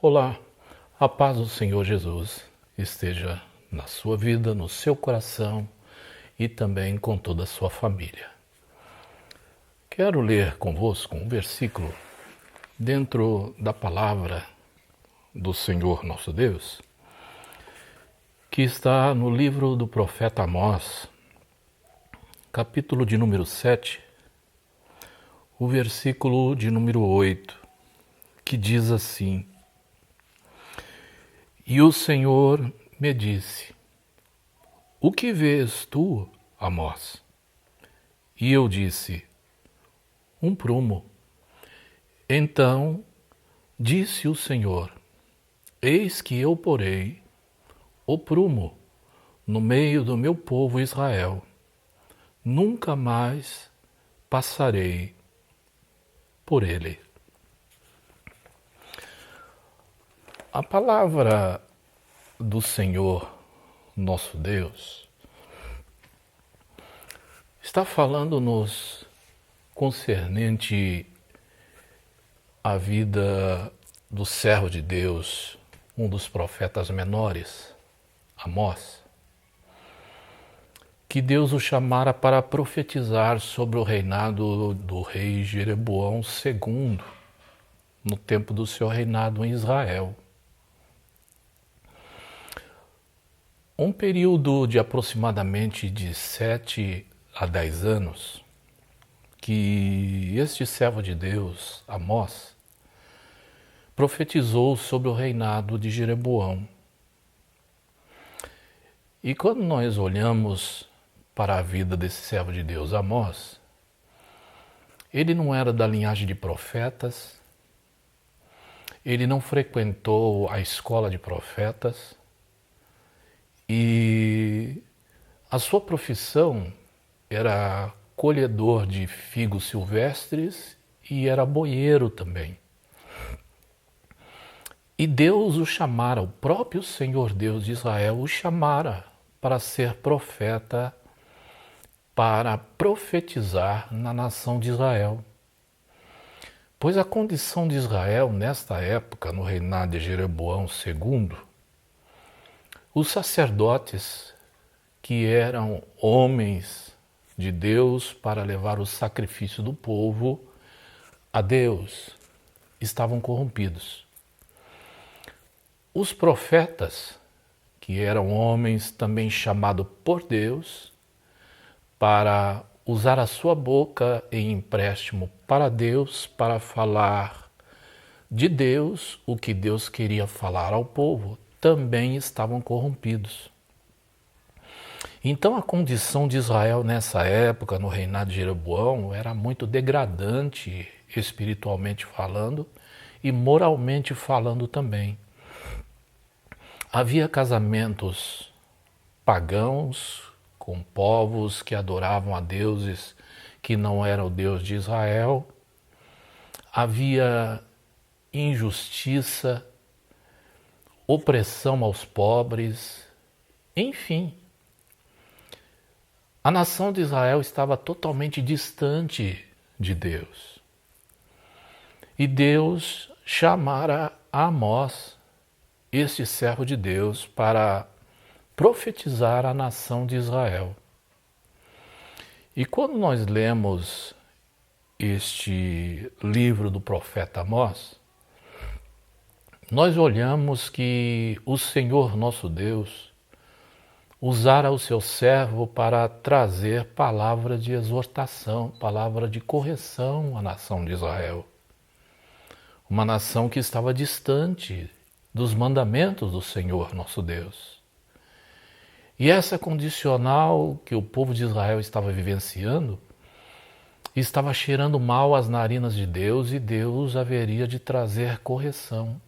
Olá, a paz do Senhor Jesus esteja na sua vida, no seu coração e também com toda a sua família. Quero ler convosco um versículo dentro da palavra do Senhor nosso Deus, que está no livro do profeta Amós, capítulo de número 7, o versículo de número 8, que diz assim: E o Senhor me disse: O que vês tu, Amós? E eu disse: Um prumo. Então disse o Senhor: Eis que eu porei o prumo no meio do meu povo Israel. Nunca mais passarei por ele. A palavra do Senhor, nosso Deus, está falando-nos concernente à vida do servo de Deus, um dos profetas menores, Amós, que Deus o chamara para profetizar sobre o reinado do rei Jeroboão II, no tempo do seu reinado em Israel. Um período de aproximadamente de 7 a 10 anos que este servo de Deus, Amós, profetizou sobre o reinado de Jeroboão. E quando nós olhamos para a vida desse servo de Deus, Amós, ele não era da linhagem de profetas, ele não frequentou a escola de profetas, e a sua profissão era colhedor de figos silvestres e era boieiro também. E Deus o chamara, o próprio Senhor Deus de Israel o chamara para ser profeta, para profetizar na nação de Israel. Pois a condição de Israel nesta época, no reinado de Jeroboão II, os sacerdotes, que eram homens de Deus para levar o sacrifício do povo a Deus, estavam corrompidos. Os profetas, que eram homens também chamados por Deus para usar a sua boca em empréstimo para Deus, para falar de Deus o que Deus queria falar ao povo, também estavam corrompidos. Então a condição de Israel nessa época, no reinado de Jeroboão, era muito degradante, espiritualmente falando e moralmente falando também. Havia casamentos pagãos com povos que adoravam a deuses que não eram o Deus de Israel. Havia injustiça, opressão aos pobres, enfim. A nação de Israel estava totalmente distante de Deus. E Deus chamara Amós, este servo de Deus, para profetizar a nação de Israel. E quando nós lemos este livro do profeta Amós, nós olhamos que o Senhor nosso Deus usara o seu servo para trazer palavra de exortação, palavra de correção à nação de Israel. Uma nação que estava distante dos mandamentos do Senhor nosso Deus. E essa condicional que o povo de Israel estava vivenciando estava cheirando mal às narinas de Deus, e Deus haveria de trazer correção.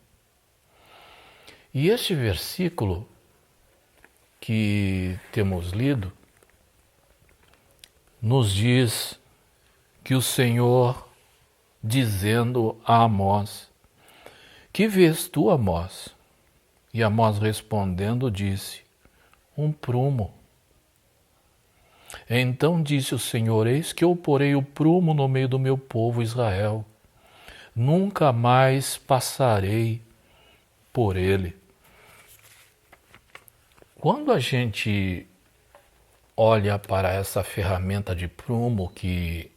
E este versículo que temos lido nos diz que o Senhor, dizendo a Amós: Que vês tu, Amós? E Amós respondendo disse: Um prumo. Então disse o Senhor: Eis que eu porei o prumo no meio do meu povo Israel. Nunca mais passarei por Ele. Quando a gente olha para essa ferramenta de prumo que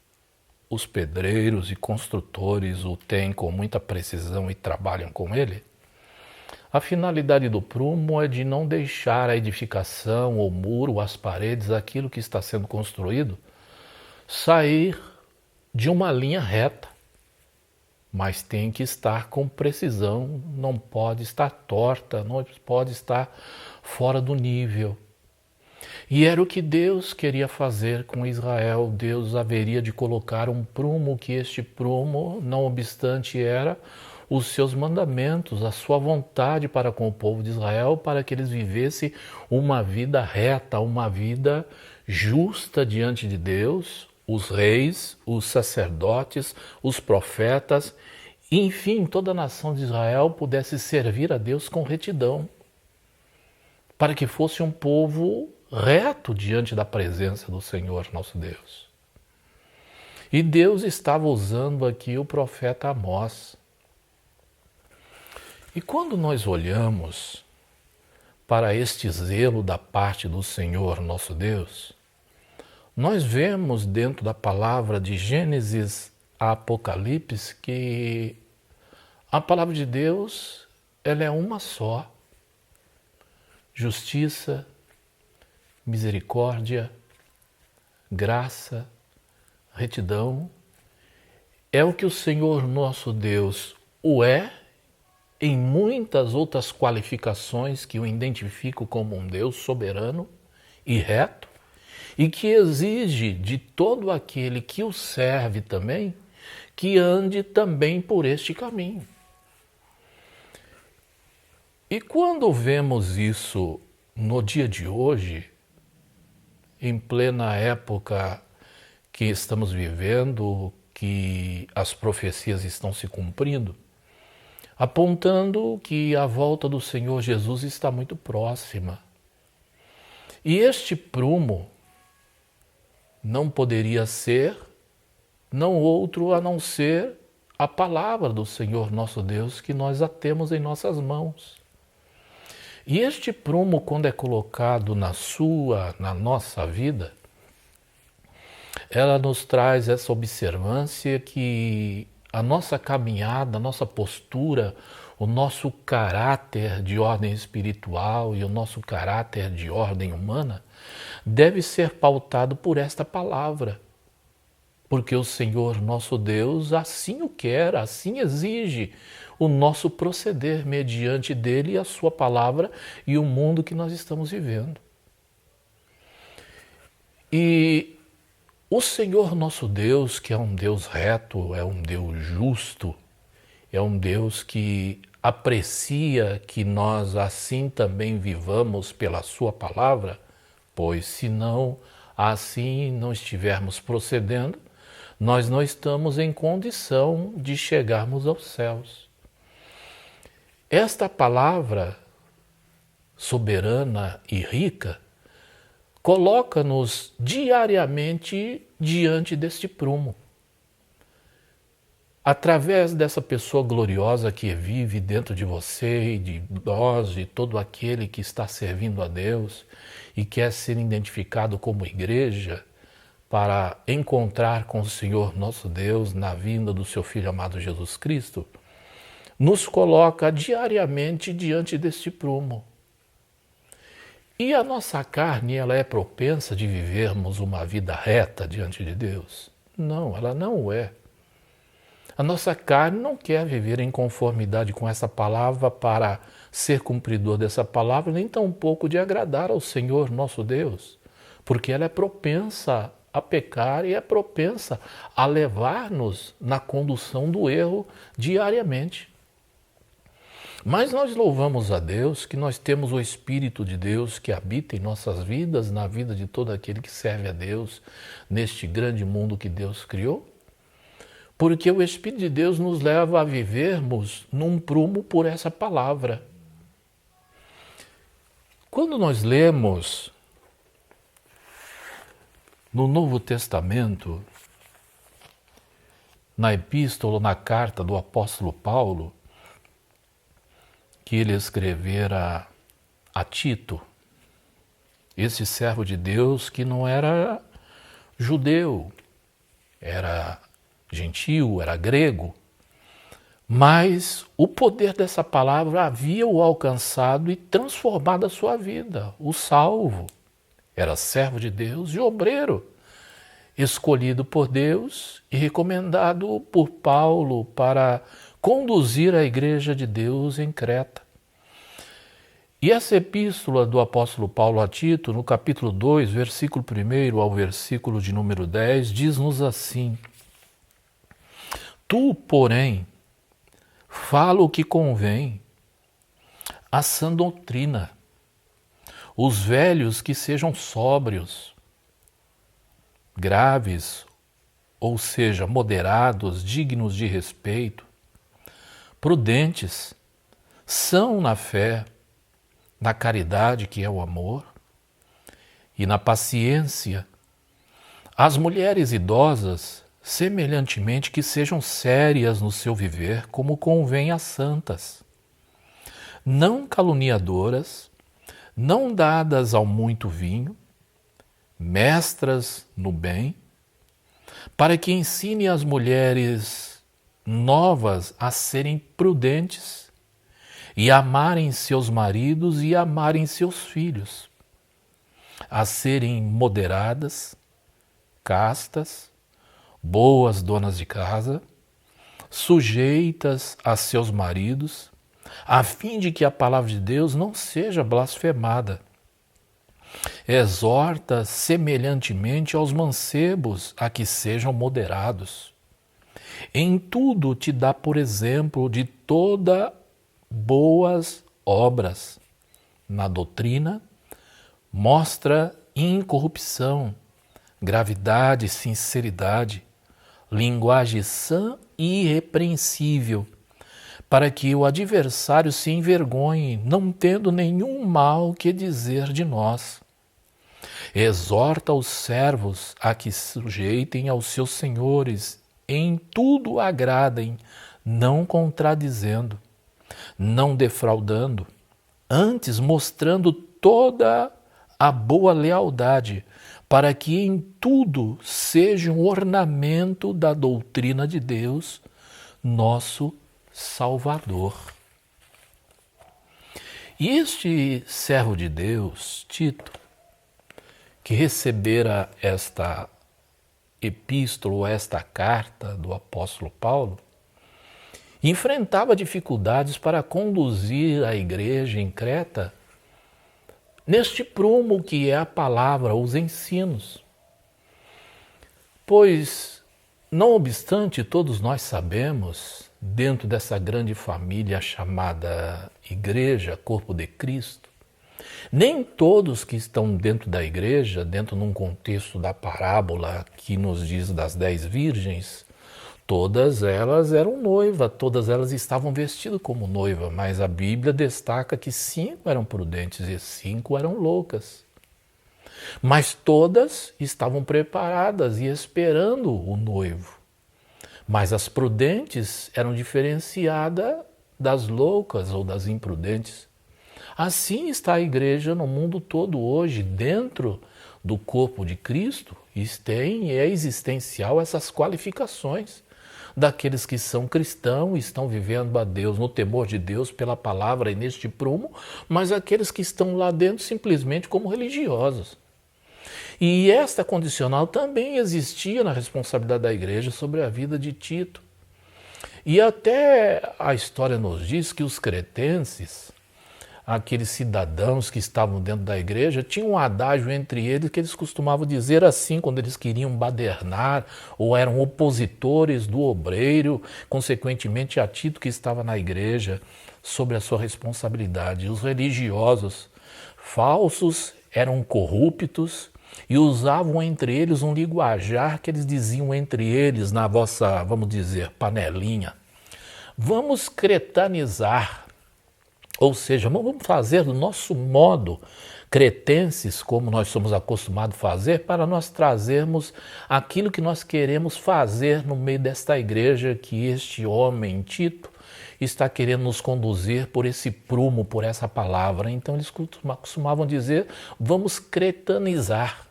os pedreiros e construtores o têm com muita precisão e trabalham com ele, a finalidade do prumo é de não deixar a edificação, o muro, as paredes, aquilo que está sendo construído, sair de uma linha reta, mas tem que estar com precisão, não pode estar torta, não pode estar fora do nível. E era o que Deus queria fazer com Israel. Deus haveria de colocar um prumo, que este prumo, não obstante, era os seus mandamentos, a sua vontade para com o povo de Israel, para que eles vivessem uma vida reta, uma vida justa diante de Deus, os reis, os sacerdotes, os profetas, enfim, toda a nação de Israel pudesse servir a Deus com retidão, para que fosse um povo reto diante da presença do Senhor nosso Deus. E Deus estava usando aqui o profeta Amós. E quando nós olhamos para este zelo da parte do Senhor nosso Deus, nós vemos dentro da palavra de Gênesis a Apocalipse que a palavra de Deus, ela é uma só. Justiça, misericórdia, graça, retidão, é o que o Senhor nosso Deus o é, em muitas outras qualificações que o identificam como um Deus soberano e reto, e que exige de todo aquele que o serve também, que ande também por este caminho. E quando vemos isso no dia de hoje, em plena época que estamos vivendo, que as profecias estão se cumprindo, apontando que a volta do Senhor Jesus está muito próxima. E este prumo não poderia ser não outro a não ser a palavra do Senhor nosso Deus, que nós a temos em nossas mãos. E este prumo, quando é colocado na nossa vida, ela nos traz essa observância que a nossa caminhada, a nossa postura, o nosso caráter de ordem espiritual e o nosso caráter de ordem humana deve ser pautado por esta palavra. Porque o Senhor nosso Deus assim o quer, assim exige o nosso proceder mediante dele e a sua palavra e o mundo que nós estamos vivendo. E o Senhor nosso Deus, que é um Deus reto, é um Deus justo, é um Deus que aprecia que nós assim também vivamos pela sua palavra, pois se não assim não estivermos procedendo, nós não estamos em condição de chegarmos aos céus. Esta palavra soberana e rica coloca-nos diariamente diante deste prumo. Através dessa pessoa gloriosa que vive dentro de você e de nós, de todo aquele que está servindo a Deus e quer ser identificado como igreja para encontrar com o Senhor nosso Deus na vinda do seu Filho amado Jesus Cristo, nos coloca diariamente diante deste prumo. E a nossa carne, ela é propensa de vivermos uma vida reta diante de Deus? Não, ela não o é. A nossa carne não quer viver em conformidade com essa palavra para ser cumpridor dessa palavra, nem tampouco de agradar ao Senhor nosso Deus, porque ela é propensa a pecar e é propensa a levar-nos na condução do erro diariamente. Mas nós louvamos a Deus que nós temos o Espírito de Deus que habita em nossas vidas, na vida de todo aquele que serve a Deus, neste grande mundo que Deus criou, porque o Espírito de Deus nos leva a vivermos num prumo por essa palavra. Quando nós lemos no Novo Testamento, na epístola, na carta do apóstolo Paulo, que ele escrevera a Tito, esse servo de Deus que não era judeu, era gentil, era grego, mas o poder dessa palavra havia o alcançado e transformado a sua vida, o salvo. Era servo de Deus e obreiro, escolhido por Deus e recomendado por Paulo para conduzir a igreja de Deus em Creta. E essa epístola do apóstolo Paulo a Tito, no capítulo 2, versículo 1 ao versículo de número 10, diz-nos assim: Tu, porém, fala o que convém, a sã doutrina, os velhos que sejam sóbrios, graves, ou seja, moderados, dignos de respeito, prudentes, são na fé, na caridade que é o amor, e na paciência. As mulheres idosas, semelhantemente, que sejam sérias no seu viver, como convém às santas, não caluniadoras, não dadas ao muito vinho, mestras no bem, para que ensine as mulheres novas a serem prudentes e amarem seus maridos e amarem seus filhos, a serem moderadas, castas, boas donas de casa, sujeitas a seus maridos, a fim de que a palavra de Deus não seja blasfemada. Exorta semelhantemente aos mancebos a que sejam moderados. Em tudo te dá por exemplo de toda boas obras. Na doutrina, mostra incorrupção, gravidade, sinceridade, linguagem sã e irrepreensível, para que o adversário se envergonhe, não tendo nenhum mal que dizer de nós. Exorta os servos a que sujeitem aos seus senhores, em tudo agradem, não contradizendo, não defraudando, antes mostrando toda a boa lealdade, para que em tudo seja um ornamento da doutrina de Deus, nosso Salvador. E este servo de Deus, Tito, que recebera esta epístola, esta carta do apóstolo Paulo, enfrentava dificuldades para conduzir a igreja em Creta neste prumo que é a palavra, os ensinos. Pois, não obstante, todos nós sabemos, dentro dessa grande família chamada Igreja, Corpo de Cristo, nem todos que estão dentro da igreja, dentro num contexto da parábola que nos diz das 10 virgens, todas elas eram noiva, todas elas estavam vestidas como noiva, mas a Bíblia destaca que 5 eram prudentes e 5 eram loucas. Mas todas estavam preparadas e esperando o noivo. Mas as prudentes eram diferenciadas das loucas ou das imprudentes. Assim está a igreja no mundo todo hoje, dentro do corpo de Cristo, é existencial essas qualificações daqueles que são cristãos e estão vivendo a Deus, no temor de Deus, pela palavra e neste prumo, mas aqueles que estão lá dentro simplesmente como religiosos. E esta condicional também existia na responsabilidade da igreja sobre a vida de Tito. E até a história nos diz que os cretenses, aqueles cidadãos que estavam dentro da igreja, tinham um adágio entre eles que eles costumavam dizer assim quando eles queriam badernar ou eram opositores do obreiro, consequentemente a Tito que estava na igreja, sobre a sua responsabilidade. Os religiosos falsos eram corruptos e usavam entre eles um linguajar que eles diziam entre eles na vossa, vamos dizer, panelinha. Vamos cretanizar. Ou seja, vamos fazer do nosso modo cretenses, como nós somos acostumados a fazer, para nós trazermos aquilo que nós queremos fazer no meio desta igreja que este homem, Tito, está querendo nos conduzir por esse prumo, por essa palavra. Então eles costumavam dizer, vamos cretanizar.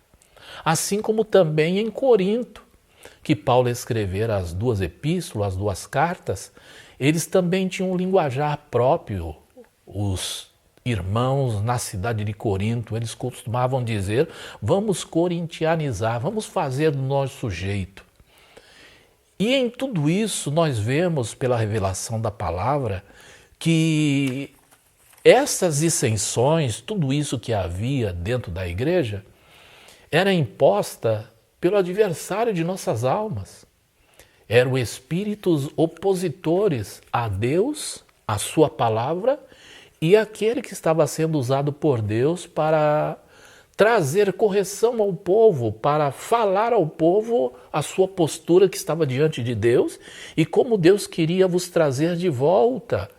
Assim como também em Corinto, que Paulo escrevera as 2 epístolas, as 2 cartas, eles também tinham um linguajar próprio. Os irmãos na cidade de Corinto, eles costumavam dizer, vamos corintianizar, vamos fazer do nosso jeito. E em tudo isso nós vemos pela revelação da palavra que essas dissensões, tudo isso que havia dentro da igreja, era imposta pelo adversário de nossas almas. Eram espíritos opositores a Deus, a sua palavra, e aquele que estava sendo usado por Deus para trazer correção ao povo, para falar ao povo a sua postura que estava diante de Deus e como Deus queria vos trazer de volta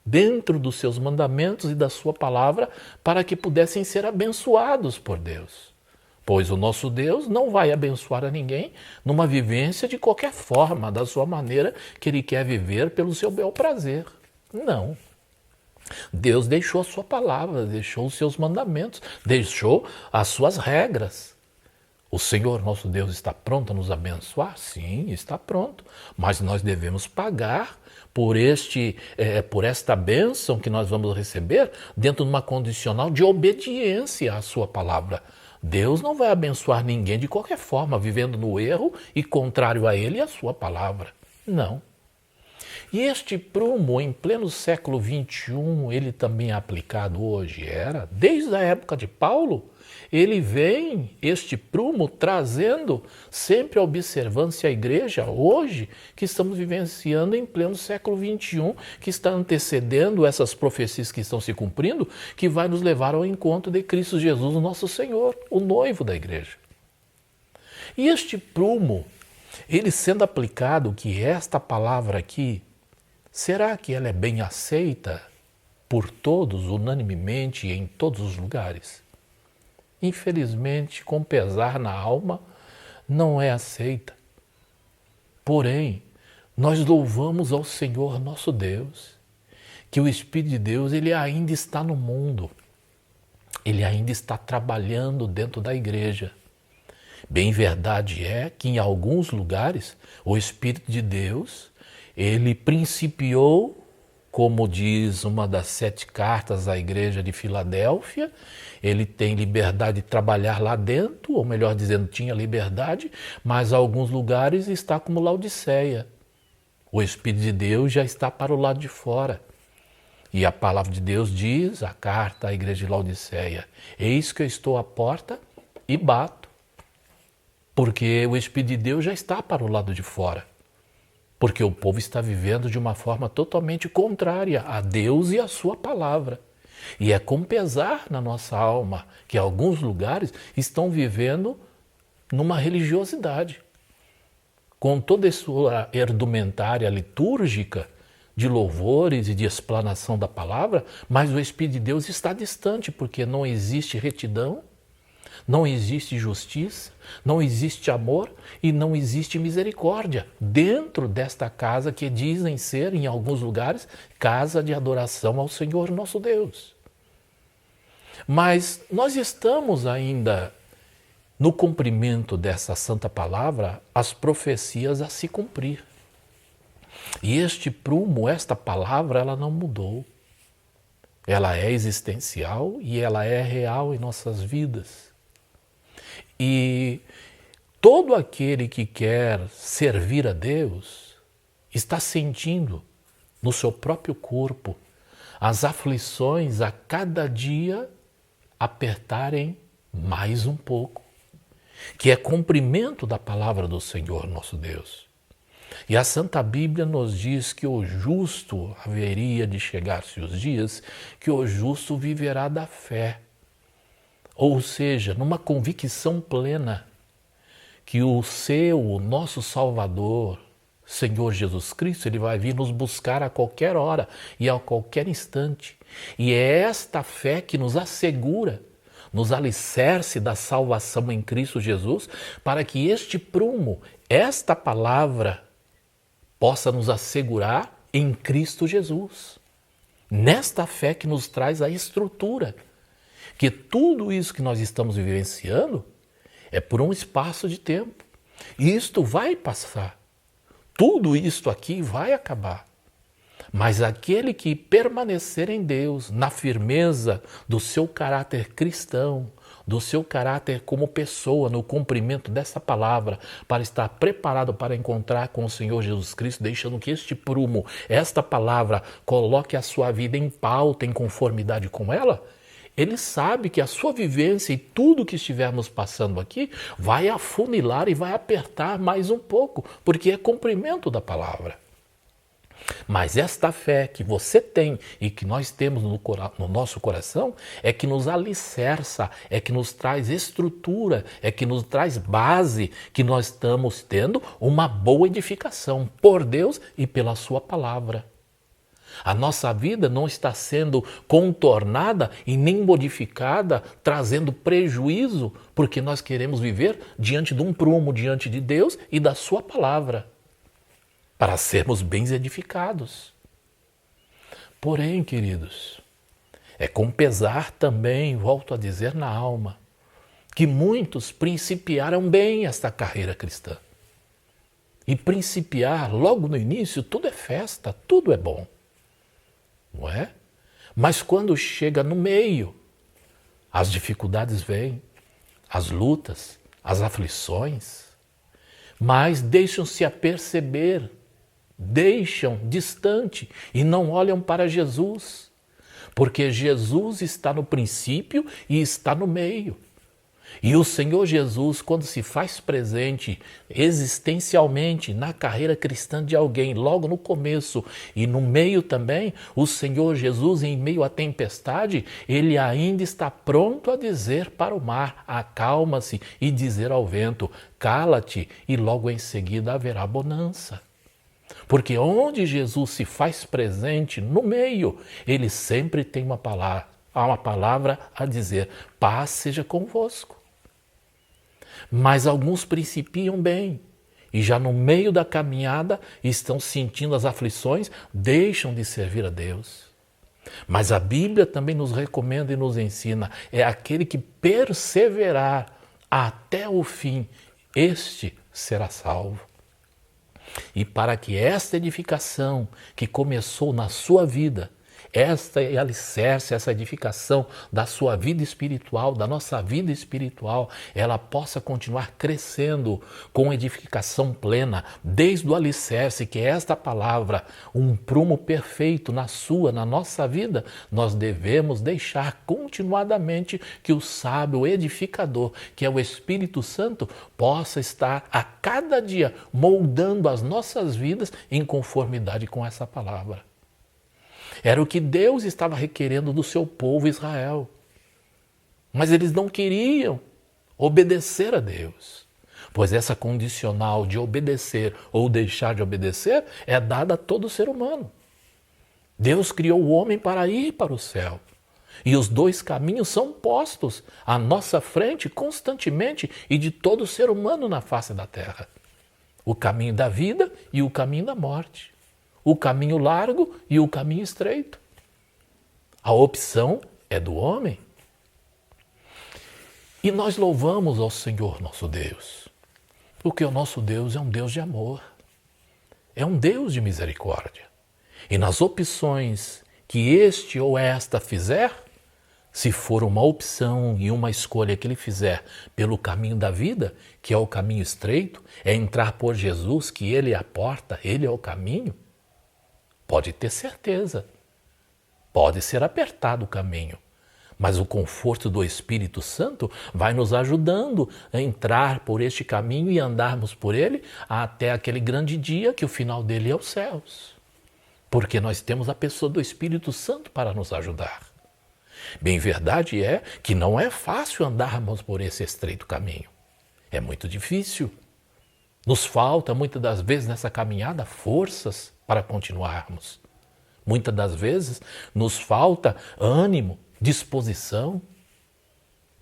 dentro dos seus mandamentos e da sua palavra para que pudessem ser abençoados por Deus. Pois o nosso Deus não vai abençoar a ninguém numa vivência de qualquer forma, da sua maneira que Ele quer viver pelo seu bel prazer. Não. Deus deixou a sua palavra, deixou os seus mandamentos, deixou as suas regras. O Senhor, nosso Deus, está pronto a nos abençoar? Sim, está pronto. Mas nós devemos pagar por esta bênção que nós vamos receber dentro de uma condicional de obediência à sua palavra. Deus não vai abençoar ninguém de qualquer forma, vivendo no erro e contrário a Ele e à sua palavra. Não. E este prumo, em pleno século XXI, ele também é aplicado hoje? Era, desde a época de Paulo, ele vem, este prumo, trazendo sempre a observância à igreja, hoje, que estamos vivenciando em pleno século XXI, que está antecedendo essas profecias que estão se cumprindo, que vai nos levar ao encontro de Cristo Jesus, o nosso Senhor, o noivo da igreja. E este prumo, ele sendo aplicado, que esta palavra aqui, será que ela é bem aceita por todos, unanimemente, em todos os lugares? Infelizmente, com pesar na alma, não é aceita. Porém, nós louvamos ao Senhor nosso Deus, que o Espírito de Deus ele ainda está no mundo, ele ainda está trabalhando dentro da igreja. Bem verdade é que em alguns lugares o Espírito de Deus ele principiou, como diz uma das 7 cartas à igreja de Filadélfia, ele tem liberdade de trabalhar lá dentro, ou melhor dizendo, tinha liberdade, mas em alguns lugares está como Laodiceia. O Espírito de Deus já está para o lado de fora. E a palavra de Deus diz, a carta à igreja de Laodiceia, eis que eu estou à porta e bato. Porque o Espírito de Deus já está para o lado de fora. Porque o povo está vivendo de uma forma totalmente contrária a Deus e a sua palavra. E é com pesar na nossa alma que alguns lugares estão vivendo numa religiosidade. Com toda a sua herdumentária litúrgica de louvores e de explanação da palavra, mas o Espírito de Deus está distante, porque não existe retidão, não existe justiça, não existe amor e não existe misericórdia dentro desta casa que dizem ser, em alguns lugares, casa de adoração ao Senhor nosso Deus. Mas nós estamos ainda no cumprimento dessa santa palavra, as profecias a se cumprir. E este prumo, esta palavra, ela não mudou. Ela é existencial e ela é real em nossas vidas. E todo aquele que quer servir a Deus está sentindo no seu próprio corpo as aflições a cada dia apertarem mais um pouco, que é cumprimento da palavra do Senhor nosso Deus. E a Santa Bíblia nos diz que o justo, haveria de chegar-se os dias, que o justo viverá da fé. Ou seja, numa convicção plena que o nosso Salvador, Senhor Jesus Cristo, ele vai vir nos buscar a qualquer hora e a qualquer instante. E é esta fé que nos assegura, nos alicerce da salvação em Cristo Jesus, para que este prumo, esta palavra, possa nos assegurar em Cristo Jesus. Nesta fé que nos traz a estrutura. Que tudo isso que nós estamos vivenciando é por um espaço de tempo. E isto vai passar. Tudo isto aqui vai acabar. Mas aquele que permanecer em Deus, na firmeza do seu caráter cristão, do seu caráter como pessoa, no cumprimento dessa palavra, para estar preparado para encontrar com o Senhor Jesus Cristo, deixando que este prumo, esta palavra, coloque a sua vida em pauta, em conformidade com ela, ele sabe que a sua vivência e tudo que estivermos passando aqui vai afunilar e vai apertar mais um pouco, porque é cumprimento da palavra. Mas esta fé que você tem e que nós temos no nosso coração é que nos alicerça, é que nos traz estrutura, é que nos traz base, que nós estamos tendo uma boa edificação por Deus e pela sua palavra. A nossa vida não está sendo contornada e nem modificada, trazendo prejuízo, porque nós queremos viver diante de um prumo, diante de Deus e da sua palavra, para sermos bem edificados. Porém, queridos, é com pesar também, volto a dizer, na alma, que muitos principiaram bem esta carreira cristã. E principiar logo no início, tudo é festa, tudo é bom. Não é? Mas quando chega no meio, as dificuldades vêm, as lutas, as aflições, mas deixam-se aperceber, deixam distante e não olham para Jesus, porque Jesus está no princípio e está no meio. E o Senhor Jesus, quando se faz presente existencialmente na carreira cristã de alguém, logo no começo e no meio também, o Senhor Jesus, em meio à tempestade, ele ainda está pronto a dizer para o mar: acalma-se, e dizer ao vento: cala-te, e logo em seguida haverá bonança. Porque onde Jesus se faz presente no meio, ele sempre tem uma palavra a dizer: paz seja convosco. Mas alguns principiam bem e já no meio da caminhada estão sentindo as aflições, deixam de servir a Deus. Mas a Bíblia também nos recomenda e nos ensina: é aquele que perseverar até o fim, este será salvo. E para que esta edificação que começou na sua vida, esta é alicerce, essa edificação da sua vida espiritual, da nossa vida espiritual, ela possa continuar crescendo com edificação plena, desde o alicerce, que é esta palavra, um prumo perfeito na nossa vida, nós devemos deixar continuadamente que o sábio edificador, que é o Espírito Santo, possa estar a cada dia moldando as nossas vidas em conformidade com essa palavra. Era o que Deus estava requerendo do seu povo Israel. Mas eles não queriam obedecer a Deus. Pois essa condicional de obedecer ou deixar de obedecer é dada a todo ser humano. Deus criou o homem para ir para o céu. E os dois caminhos são postos à nossa frente constantemente e de todo ser humano na face da terra. O caminho da vida e o caminho da morte. O caminho largo e o caminho estreito. A opção é do homem. E nós louvamos ao Senhor nosso Deus, porque o nosso Deus é um Deus de amor, é um Deus de misericórdia. E nas opções que este ou esta fizer, se for uma opção e uma escolha que ele fizer pelo caminho da vida, que é o caminho estreito, é entrar por Jesus, que ele é a porta, ele é o caminho, pode ter certeza, pode ser apertado o caminho, mas o conforto do Espírito Santo vai nos ajudando a entrar por este caminho e andarmos por ele até aquele grande dia que o final dele é os céus. Porque nós temos a pessoa do Espírito Santo para nos ajudar. Bem, verdade é que não é fácil andarmos por esse estreito caminho. É muito difícil. Nos falta, muitas das vezes, nessa caminhada, forças para continuarmos. Muitas das vezes nos falta ânimo, disposição.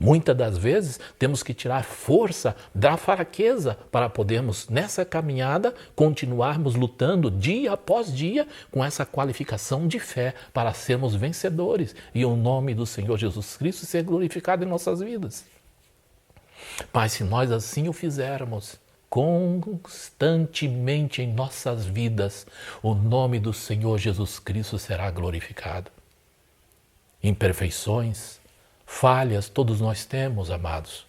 Muitas das vezes temos que tirar força da fraqueza para podermos, nessa caminhada, continuarmos lutando dia após dia com essa qualificação de fé para sermos vencedores e o nome do Senhor Jesus Cristo ser glorificado em nossas vidas. Mas se nós assim o fizermos, constantemente em nossas vidas, o nome do Senhor Jesus Cristo será glorificado. Imperfeições, falhas todos nós temos, amados.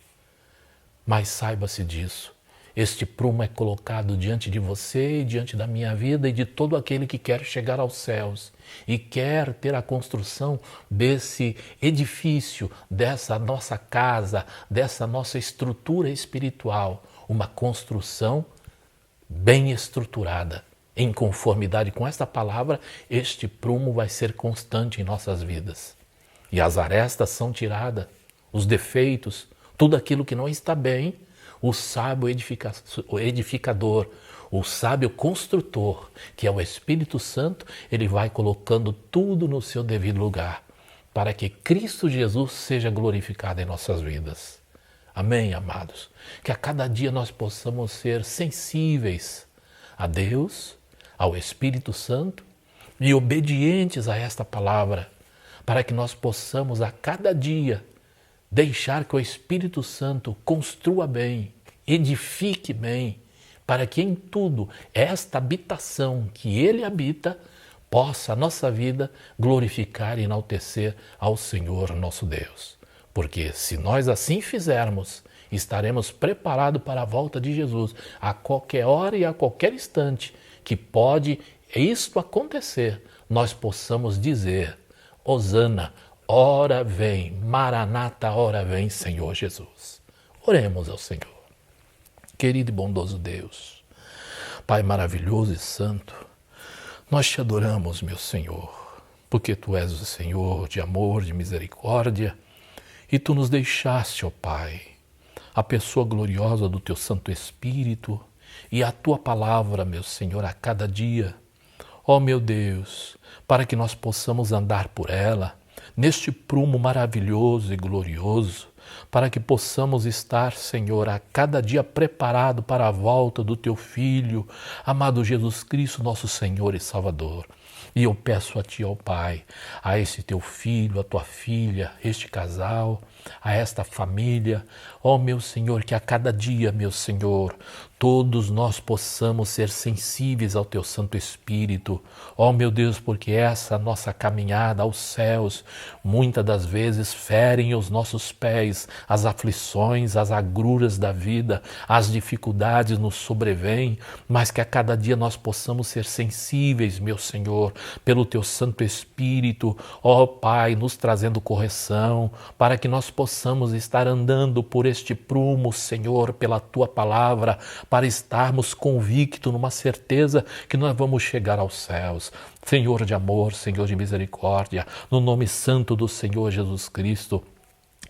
Mas saiba-se disso. Este prumo é colocado diante de você e diante da minha vida e de todo aquele que quer chegar aos céus e quer ter a construção desse edifício, dessa nossa casa, dessa nossa estrutura espiritual, uma construção bem estruturada. Em conformidade com esta palavra, este prumo vai ser constante em nossas vidas. E as arestas são tiradas, os defeitos, tudo aquilo que não está bem, o sábio edificador, o sábio construtor, que é o Espírito Santo, ele vai colocando tudo no seu devido lugar, para que Cristo Jesus seja glorificado em nossas vidas. Amém, amados? Que a cada dia nós possamos ser sensíveis a Deus, ao Espírito Santo e obedientes a esta palavra, para que nós possamos a cada dia deixar que o Espírito Santo construa bem, edifique bem, para que em tudo esta habitação que Ele habita possa a nossa vida glorificar e enaltecer ao Senhor nosso Deus. Porque se nós assim fizermos, estaremos preparados para a volta de Jesus a qualquer hora e a qualquer instante que pode isto acontecer, nós possamos dizer: Hosana, ora vem, Maranata, ora vem, Senhor Jesus. Oremos ao Senhor. Querido e bondoso Deus, Pai maravilhoso e santo, nós te adoramos, meu Senhor, porque Tu és o Senhor de amor, de misericórdia, e Tu nos deixaste, ó Pai, a pessoa gloriosa do Teu Santo Espírito e a Tua palavra, meu Senhor, a cada dia. Ó meu Deus, para que nós possamos andar por ela, neste prumo maravilhoso e glorioso, para que possamos estar, Senhor, a cada dia preparado para a volta do Teu Filho, amado Jesus Cristo, nosso Senhor e Salvador. E eu peço a Ti, ó Pai, a esse Teu Filho, a Tua filha, este casal, a esta família, ó meu Senhor, que a cada dia, meu Senhor, todos nós possamos ser sensíveis ao Teu Santo Espírito. Ó meu Deus, porque essa nossa caminhada aos céus, muitas das vezes ferem os nossos pés, as aflições, as agruras da vida, as dificuldades nos sobrevêm, mas que a cada dia nós possamos ser sensíveis, meu Senhor, pelo Teu Santo Espírito, ó Pai, nos trazendo correção, para que nós possamos estar andando por este prumo, Senhor, pela Tua palavra, para estarmos convictos numa certeza que nós vamos chegar aos céus. Senhor de amor, Senhor de misericórdia, no nome santo do Senhor Jesus Cristo,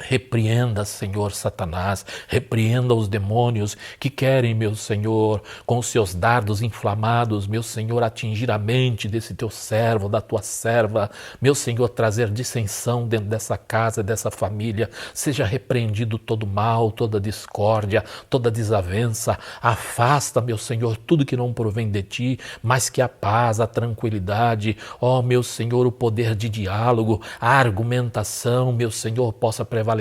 repreenda, Senhor, Satanás, repreenda os demônios que querem, meu Senhor, com os seus dardos inflamados, meu Senhor, atingir a mente desse Teu servo, da Tua serva, meu Senhor, trazer dissensão dentro dessa casa, dessa família. Seja repreendido todo mal, toda discórdia, toda desavença. Afasta, meu Senhor, tudo que não provém de Ti, mas que a paz, a tranquilidade, ó meu Senhor, o poder de diálogo, a argumentação, meu Senhor, possa prevalecer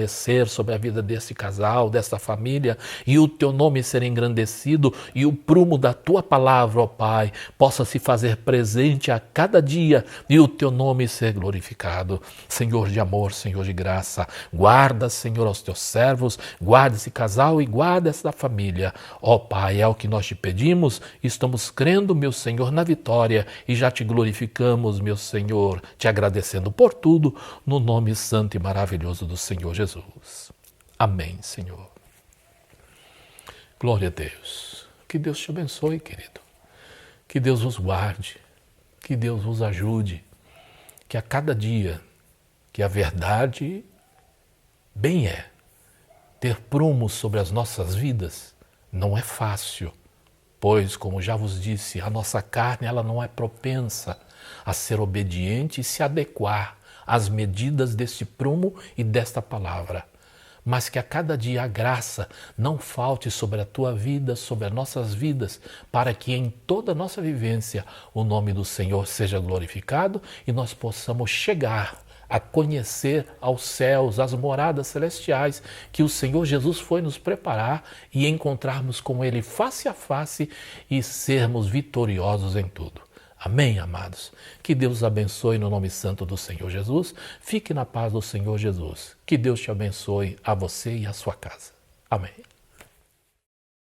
sobre a vida desse casal, dessa família, e o Teu nome ser engrandecido e o prumo da Tua palavra, ó Pai, possa se fazer presente a cada dia e o Teu nome ser glorificado. Senhor de amor, Senhor de graça, guarda, Senhor, aos Teus servos, guarda esse casal e guarda essa família. Ó Pai, é o que nós Te pedimos, estamos crendo, meu Senhor, na vitória e já Te glorificamos, meu Senhor, Te agradecendo por tudo, no nome santo e maravilhoso do Senhor Jesus. Amém, Senhor. Glória a Deus. Que Deus te abençoe, querido. Que Deus vos guarde. Que Deus vos ajude. Que a cada dia, que a verdade bem é, ter prumo sobre as nossas vidas não é fácil, pois, como já vos disse, a nossa carne ela não é propensa a ser obediente e se adequar às medidas deste prumo e desta palavra. mas que a cada dia a graça não falte sobre a tua vida, sobre as nossas vidas, para que em toda a nossa vivência o nome do Senhor seja glorificado e nós possamos chegar a conhecer aos céus, as moradas celestiais que o Senhor Jesus foi nos preparar e encontrarmos com Ele face a face e sermos vitoriosos em tudo. Amém, amados? Que Deus abençoe no nome santo do Senhor Jesus. Fique na paz do Senhor Jesus. Que Deus te abençoe a você e a sua casa. Amém.